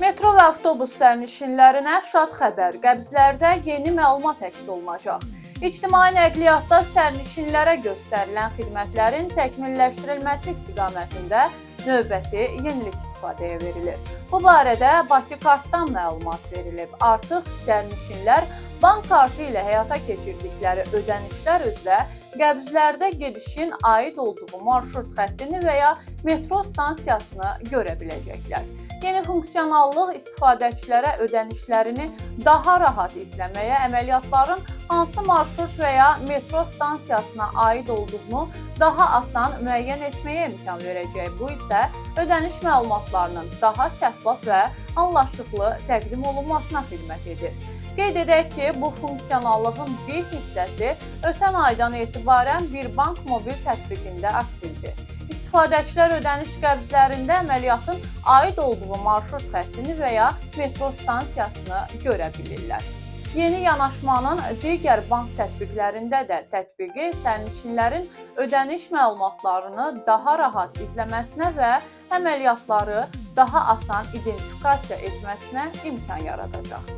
Metro və avtobus sərnişinlərinə şad xəbər, qəbzlərdə yeni məlumat əks olunacaq. İctimai nəqliyyatda sərnişinlərə göstərilən xidmətlərin təkmilləşdirilməsi istiqamətində növbəti yenilik istifadəyə verilir. Bu barədə Bakı Kartdan məlumat verilib. Artıq sərnişinlər bank kartı ilə həyata keçirdikləri ödənişlər üzrə qəbzlərdə gedişin aid olduğu marşrut xəttini və ya metro stansiyasını görə biləcəklər. Yeni funksionallıq istifadəçilərə ödənişlərini daha rahat izləməyə, əməliyyatların hansı marşrut və ya metro stansiyasına aid olduğunu daha asan müəyyən etməyə imkan verəcək. Bu isə ödəniş məlumatlarının daha şəffaf və anlaşılıqlı təqdim olunmasına xidmət edir. Qeyd edək ki, bu funksionallığın bir hissəsi ötən aydan etibarən Birbank mobil tətbiqində aktivdir. İstifadəçilər ödəniş qəbzlərində əməliyyatın aid olduğu marşrut xəttini və ya metro stansiyasını görə bilirlər. Yeni yanaşmanın digər bank tətbiqlərində də tətbiqi sərnişinlərin ödəniş məlumatlarını daha rahat izləməsinə və əməliyyatları daha asan identifikasiya etməsinə imkan yaradacaq.